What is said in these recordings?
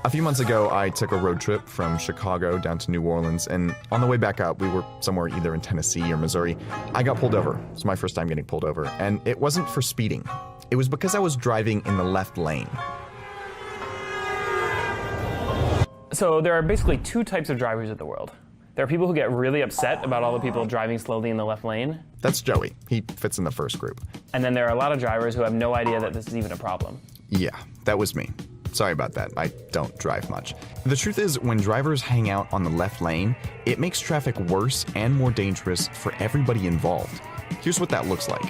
A few months ago, I took a road trip from Chicago down to New Orleans, and on the way back up, we were somewhere either in Tennessee or Missouri. I got pulled over. It's my first time getting pulled over, and it wasn't for speeding. It was because I was driving in the left lane. So there are basically two types of drivers in the world. There are people who get really upset about all the people driving slowly in the left lane. That's Joey. He fits in the first group. And then there are a lot of drivers who have no idea that this is even a problem. Yeah, that was me. Sorry about that. I don't drive much. The truth is, when drivers hang out on the left lane, it makes traffic worse and more dangerous for everybody involved. Here's what that looks like.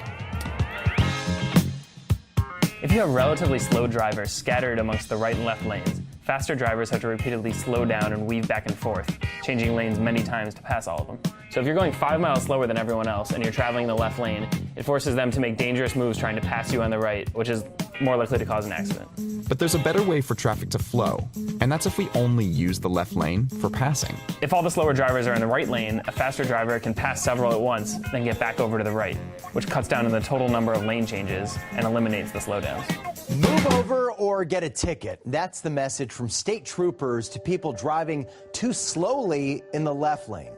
If you have relatively slow drivers scattered amongst the right and left lanes, faster drivers have to repeatedly slow down and weave back and forth, changing lanes many times to pass all of them. So if you're going 5 miles slower than everyone else and you're traveling in the left lane, it forces them to make dangerous moves trying to pass you on the right, which is more likely to cause an accident. But there's a better way for traffic to flow, and that's if we only use the left lane for passing. If all the slower drivers are in the right lane, a faster driver can pass several at once, then get back over to the right, which cuts down on the total number of lane changes and eliminates the slowdowns. Move over or get a ticket. That's the message from state troopers to people driving too slowly in the left lane.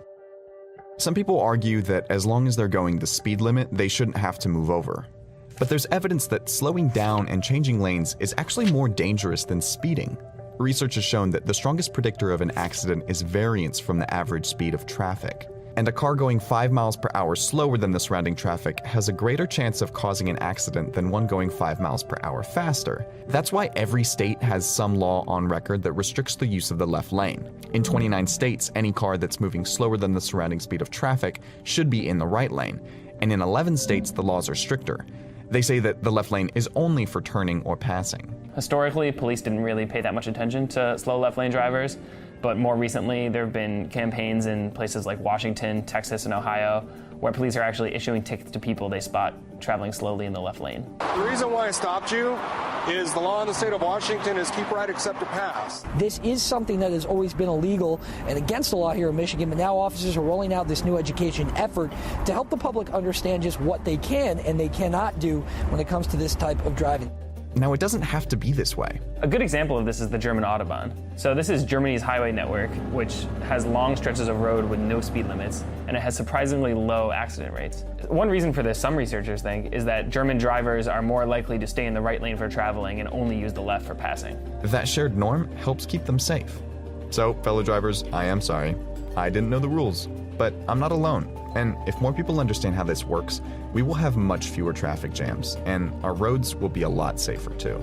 Some people argue that as long as they're going the speed limit, they shouldn't have to move over. But there's evidence that slowing down and changing lanes is actually more dangerous than speeding. Research has shown that the strongest predictor of an accident is variance from the average speed of traffic. And a car going 5 miles per hour slower than the surrounding traffic has a greater chance of causing an accident than one going 5 miles per hour faster. That's why every state has some law on record that restricts the use of the left lane. In 29 states, any car that's moving slower than the surrounding speed of traffic should be in the right lane. And in 11 states, the laws are stricter. They say that the left lane is only for turning or passing. Historically, police didn't really pay that much attention to slow left lane drivers, but more recently there have been campaigns in places like Washington, Texas, and Ohio where police are actually issuing tickets to people they spot traveling slowly in the left lane. The reason why I stopped you is the law in the state of Washington is keep right except to pass. This is something that has always been illegal and against the law here in Michigan, but now officers are rolling out this new education effort to help the public understand just what they can and they cannot do when it comes to this type of driving. Now, it doesn't have to be this way. A good example of this is the German Autobahn. So this is Germany's highway network, which has long stretches of road with no speed limits, and it has surprisingly low accident rates. One reason for this, some researchers think, is that German drivers are more likely to stay in the right lane for traveling and only use the left for passing. That shared norm helps keep them safe. So, fellow drivers, I am sorry. I didn't know the rules, but I'm not alone. And if more people understand how this works, we will have much fewer traffic jams, and our roads will be a lot safer too.